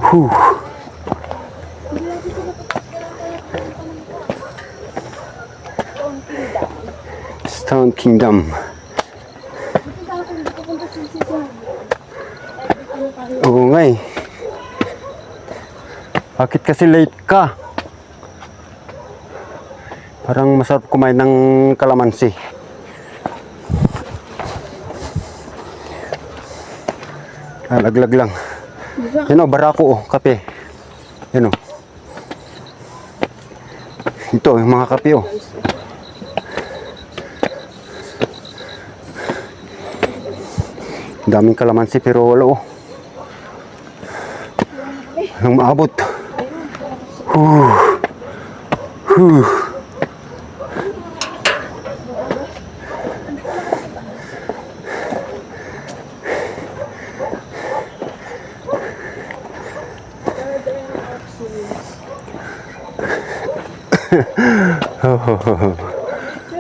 Whew. Stone Kingdom. Oo nga eh. Bakit kasi late ka? Parang masarap kumain ng kalamansi. Laglag lang. Yan o, barako o, kape. Yan o. Ito, yung mga kape o. Daming kalamansi pero wala o. Walang maabot.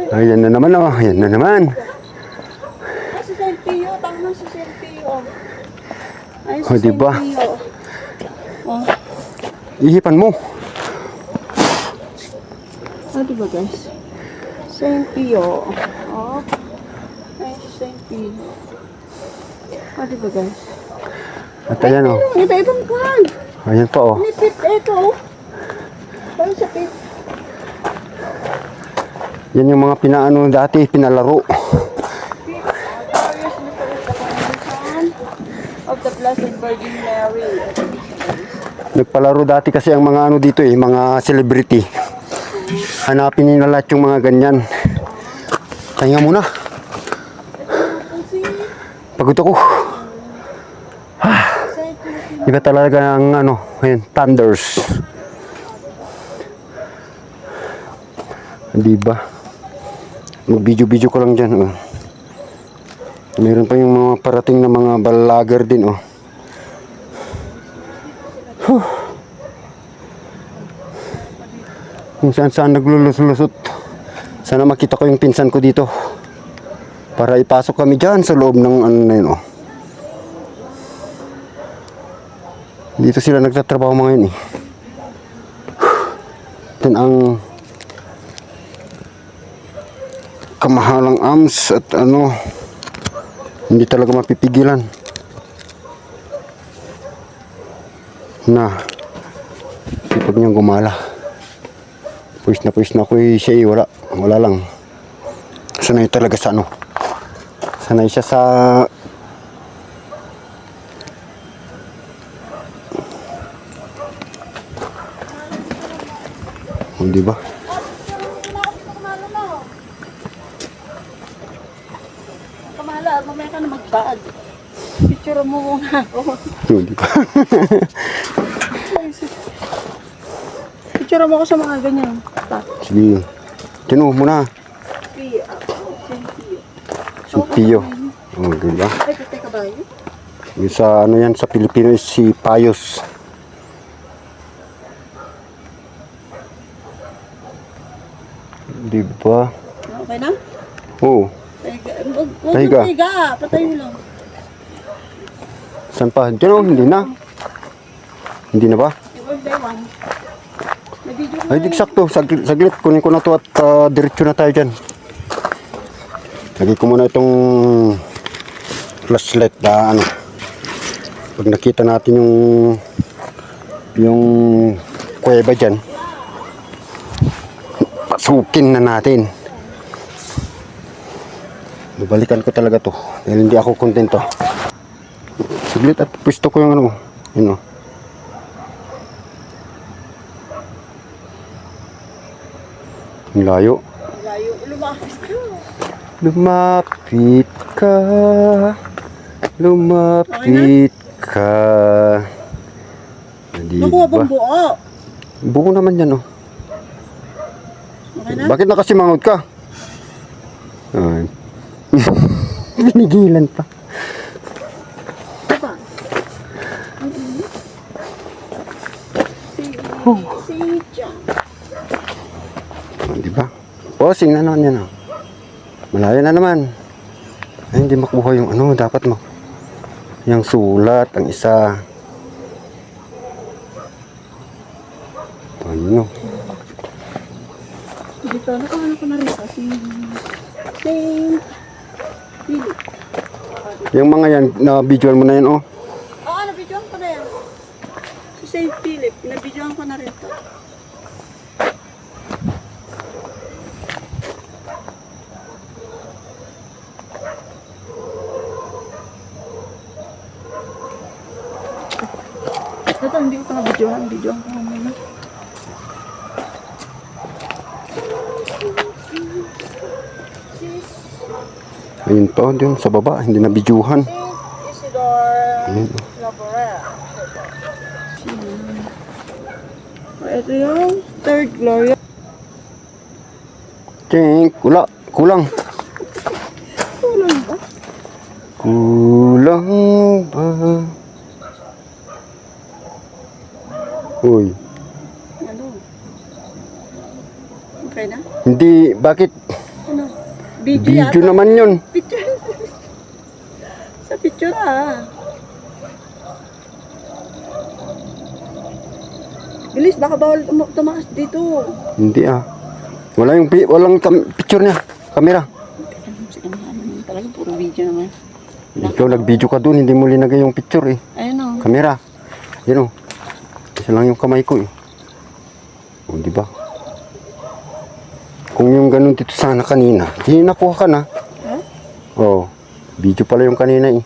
Ayan na naman oh, ayan na naman. Si Serpio, tama si Serpio. Ay, O, diba? Oh. Ihipan mo. Oh, diba guys? Serpio. Oh. Ay, si Serpio. Oh, diba guys? At ayan o. Iba-ibang kwan. Ayan pa o. Nipit, eto. Parang sa pit. Yan yung mga pinaano dati, pinalaro. Of the Blessed Virgin Mary. Nagpalaro dati kasi ang mga ano dito eh, mga celebrity. Hanapin nila lahat yung mga ganyan. Tahinga muna. Pagod ako. Iba talaga ang ano, ayun, thunders. Diba? Mag-video-video ko lang dyan. Oh. Meron pa yung mga parating na mga vlogger din. Oh. Kung saan naglulus-lusot. Sana makita ko yung pinsan ko dito. Para ipasok kami dyan sa loob ng ano na yun. Oh. Dito sila nagtatrabaho mga yun eh. Ito ang kamahalang AMS at ano, hindi talaga mapipigilan na sipag niyang gumala. Puwis na ako eh, siya eh, wala lang, sanay talaga sa ano, sanay siya sa di ba? Kamala, mamaya ka na mag-bag. Picture mo muna ako. Di ba? Picture mo ako sa mga ganyan. Sige, tinuh mo na. Sempio. Oh, di ba? Ay, patay ka ba yun? Yung sa ano yan, sa Pilipino is si Payos. Di ba? Okay na? Oo. Tahiga. Tahiga. Patay mo lang. Saan pa? Diyan o, hindi na. Hindi na ba? Birthday one. May video ko Ay, di sakto. Saglit. Kunin ko na to at diretso na tayo dyan. Lagay ko muna itong flashlight na ano. Pag nakita natin yung kuweba dyan, pasukin na natin. Babalikan ko talaga to. Dahil hindi ako kontento. Saglit at pwesto ko yung ano mo. Yun o. Ang layo. layo. Lumapit ka. Lumapit ka. Lumapit ka. Nakuha bang buo? Buo naman yan o. Okay na? Bakit nakasimangot ka? Ay. Pinigilan pa. Diba? Si John. Diba? Posing na naman yan o. Malayo na naman. Ay, hindi makuha yung ano. Dapat yung sulat, ang isa. Ayun o. Dito, nakahanap ko na rin ito. Si Saint Philip. Yung mga yan, na-videoan mo na yan oh. Oo, nabidyoan ko na yan. Si Saint Philip, nabidyoan ko na rin ito. Ito, hindi ko ito nabidyoan. Bidyoan ko muna. Ayun pa, doon sa baba, hindi na-videohan. Saint Isidore Ayun. Laborel. Ito yung third glory. Tink, kulang. Kulang ba? Kulang ba? Uy, Ano? Okay na? hindi, bakit? Ano? Video, Video yata. naman yun. Picture. Sa picture ah. Bilis, baka bawal tumakas dito. Hindi ah. Walang picture niya, camera. Sige naman, talaga puro video naman. Ikaw nag-video ka doon, hindi mo linagay yung picture eh. Ayun o. Camera. Yun oh. Isa lang yung kamay ko eh. O, di ba? Kung yung ganun dito sana kanina, di nakuha ka na. Ha? Oh, video pala yung kanina eh.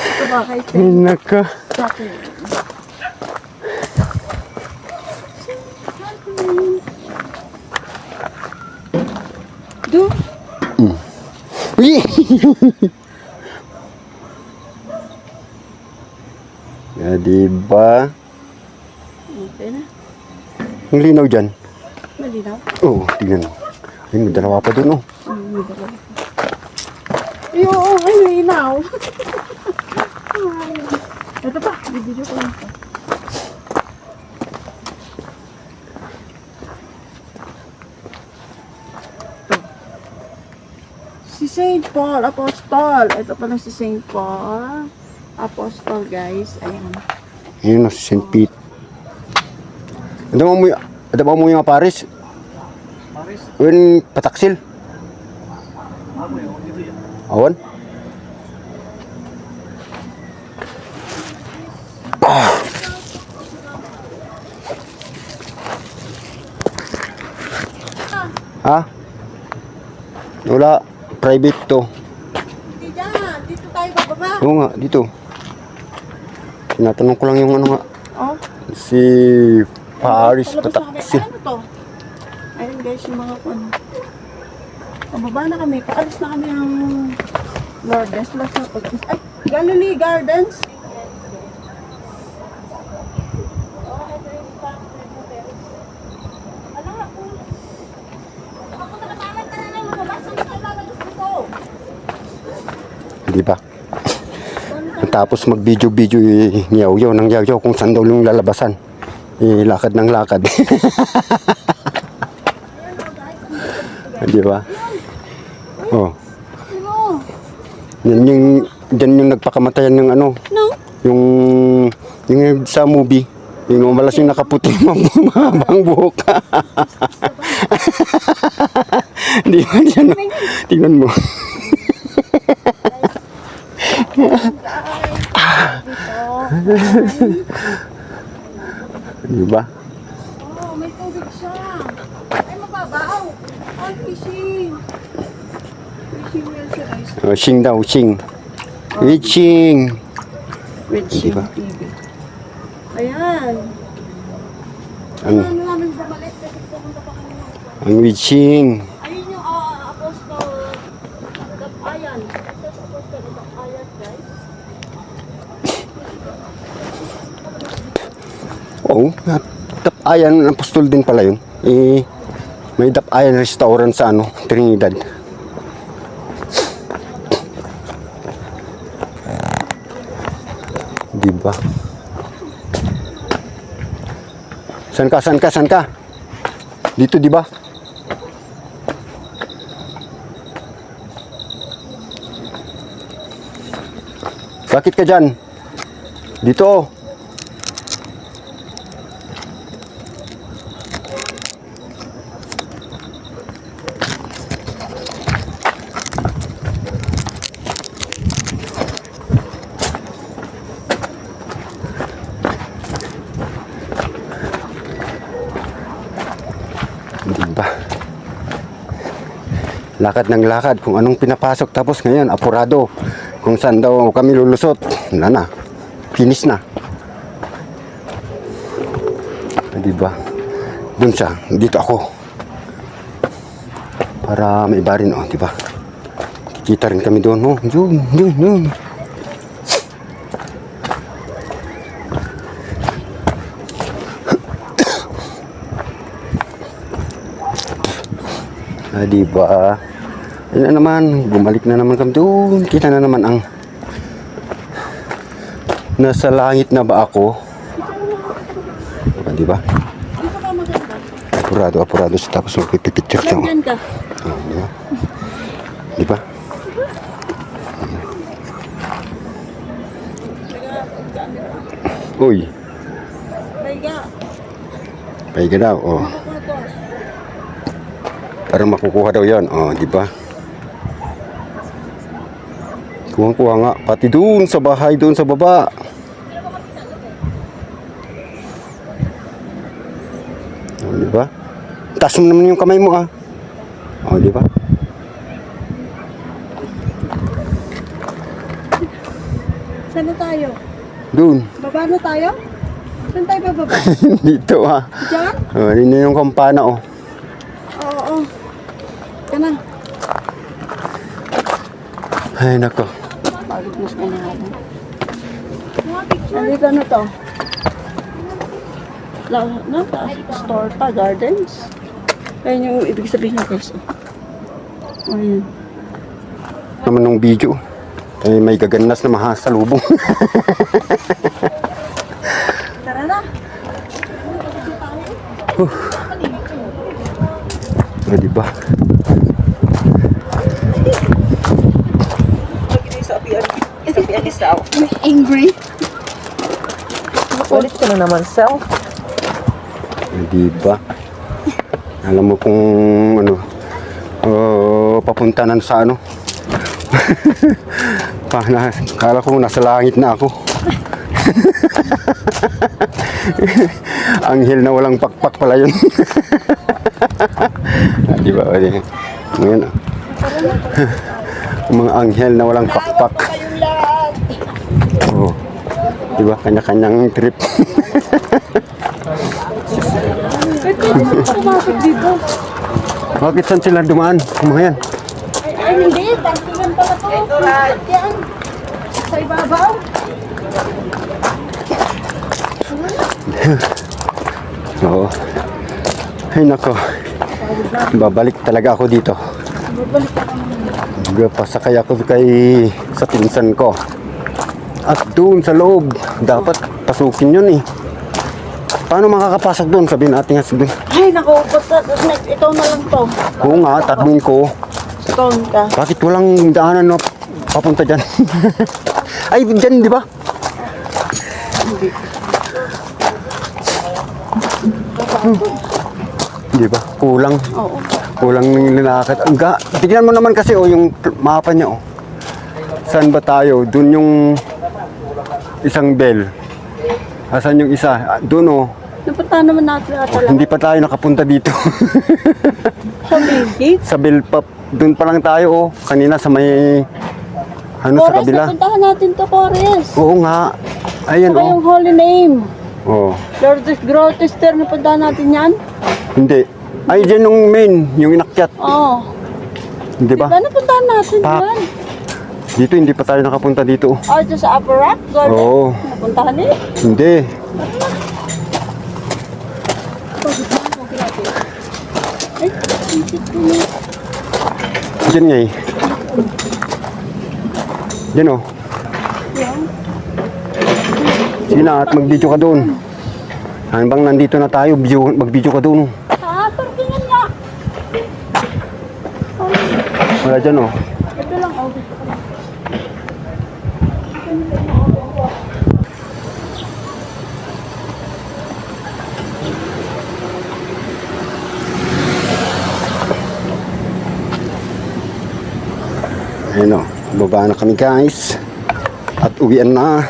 Ito ba kay Ay, naka. Sabi. Do? Uy! Ya, diba? Okay na. Ang linaw dyan. Malinaw. Oo, tingnan mo. Ayun, may dalawa pa dun oh. May dalawa. Ay, oo, ay, malinaw. Ito pa, video ko lang ito. Si Saint Paul, Apostol. Ito pala si Saint Paul, Apostol, guys. Ayan. Yun oh, si St. Pete. Adama mo yung Paris? Paris? Yun, pataksil? Awan? Ha? Wala. Private to. Hindi dyan. Dito tayo bababa. Oo nga, dito. Tinatanong ko lang yung ano nga. Oh. Si Paris Palabas na kami. pataksil. Ano to? Ayun guys, yung mga kung ano. Pababa na kami. Paalis na kami ng Lourdes. Plus na pag ay, Galilee Gardens. Di ba? Tapos mag-video-video yaw-yaw ng yaw-yaw kung saan daw yung lalabasan. Lakad ng lakad. Di ba? Oh. Ano? Dyan yung nagpakamatayan ng ano, No? yung sa movie. Yung malas yung nakaputi mabang buhok. Di ba dyan? Tingnan mo. Di ba? Oh, may tubig siya. Ay, mababaw. Ay, fishing. Fishing wheel siya guys. Shing daw, shing. Shing. With Shing TV. Ayan. Ang, Ano namin bumalik kasi pumunta pa kami ng ang witching. ayun yung apostol Dapayan. Ito sa apostol Dapayan, guys. Oo, Dapayan, apostol din pala yun. May Dapayan restaurant sa ano, Trinidad. Diba? San ka? Dito, diba? Bakit ka dyan? Dito. Lakad ng lakad kung anong pinapasok. Tapos ngayon, apurado. Kung saan daw kami lulusot. Wala na. Finish na. Diba? Doon siya. Dito ako. Para may iba rin, oh, diba? Kikita rin kami doon, oh. Yun. Diba? Ayun na naman. Bumalik na naman kami doon. Kita na naman ang nasa langit na ba ako? Diba? Dito ka maganda. Apurado siya. Tapos magpipicture siya. Diyan ka. Oh, diba? Diba? Uy, Paiga. pahiga daw. Oh. Makukuha to. Para makukuha daw yan. Oh, diba? Kuha nga. Pati doon sa bahay, doon sa baba. Oh, diba? Taas mo naman yung kamay mo, ah. Oh, diba? Saan na tayo? Doon. Baba na tayo? Saan tayo bababa? Dito, ah. Diyan? Oh, yun na yung kampana, oh. Oo. Ka na. Ay, nako. Pagod mas ka na ako. Nandito na to. Storta Gardens. Ayun yung ibig sabihin ng peso. Ayun. Naman ng video. Ay, may gaganas na mahasalubong. Tara na. Oh, diba? Angry. Ulit ka na naman, Sel. Oh, diba? Alam mo kung ano, papunta na sa ano. Kala ko nasa langit na ako. Anghel na walang pakpak pala yun. Diba? Ngayon, mga anghel na walang pakpak. Oh, diba? Kanya-kanyang trip. Pumasok dito. Bakit saan sila dumaan? Mga yan. Ay, hindi. Tantingan pala to. Yan. Sa ibabaw. Oo. Ay nako. Babalik talaga ako dito. Babalik ka naman. Pasakay ako sa pinsan ko. At doon sa loob, dapat pasukin yun eh. Paano makakapasok doon? Sabihin natin nga sabihin. Ay, naku. Next, ito na lang to. Oo nga, tatmin ko. Stone ka. Bakit walang daanan na papunta dyan? Ay, dyan, di ba? Di ba? Kulang. Oo. Kulang ng linakad. Tignan mo naman kasi yung mapa niya. Saan ba tayo? Doon yung isang bell. Asan yung isa? Doon Napunta naman natin ata lang. Hindi pa tayo nakapunta dito. Sa main gate. Sa Bellpop. Doon pa lang tayo Kanina sa may sa Forest, kabila. napuntahan natin to, Forest. Oo nga. Ayan Saka yung holy name. Oh. Lourdes Grotester, napuntahan natin yan. Hindi. Ay, dyan yung main, yung inakyat. Oo. Di ba? Diba napuntahan natin Pak. yan? Dito, hindi pa tayo nakapunta dito. Ito sa Upper Rock Garden. Oo. Napuntahan eh. Hindi. Ay, isip ko na. Diyan nga eh. Diyan Yan. Sige na, at mag-video ka doon. Ano bang nandito na tayo, mag-video ka doon. Parkingan nga. Wala dyan Ito lang, oh. Gusto ko lang. Ayun baba na kami guys. At uwian na.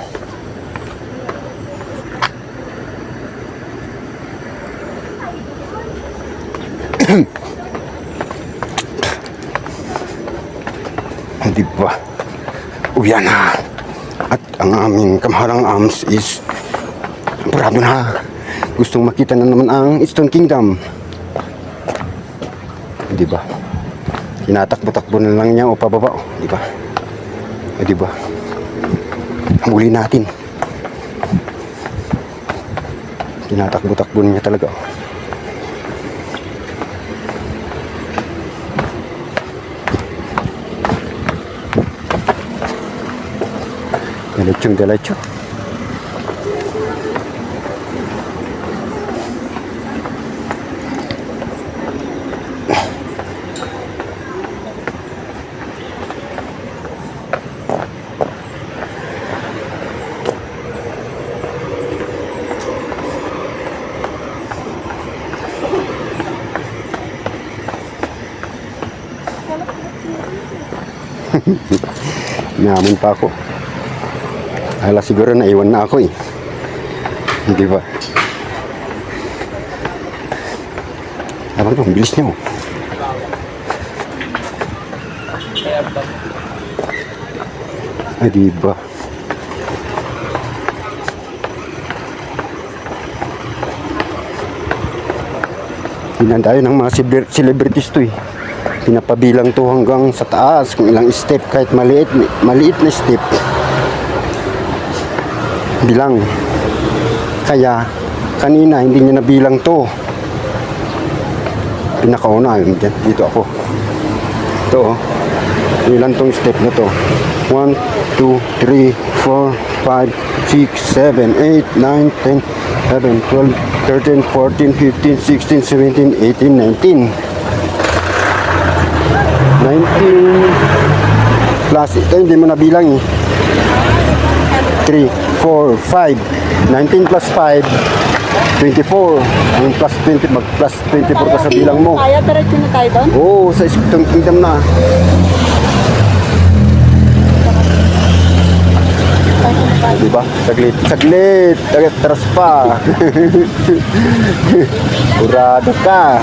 Di ba? Uwian na. At ang aming kamahalang arms is parado na. Gustong makita na naman ang Stone Kingdom. Di ba? Tinatakbo-takbo na lang niya o pababa. Di ba? Di ba? Huli natin. Tinatakbo-takbo niya talaga. Diretso. Naman pa ako. Hala, siguro naiwan na ako eh. Hindi ba? Abang to, bilis niyo. Ay, di ba? Tinan tayo ng mga celebrities to eh. Pinapabilang to hanggang sa taas kung ilang step, kahit maliit na step. Bilang. Kaya kanina hindi niya nabilang to. Pinakauna yun dyan. Dito ako. Ito oh. Ilan tong step na to? 1, 2, 3, 4, 5, 6, 7, 8, 9, 10, 11, 12, 13, 14, 15, 16, 17, 18, 19. 19 plus ito hindi mo nabilang eh. 3, 4, 5. 19 plus 5, 24. Yung plus 20, mag plus 24 ka sa bilang mo. Kaya diretso na tayo doon? Oo, sa Stone Kingdom na. Diba? Saglit. Tagas pa. Urado ka.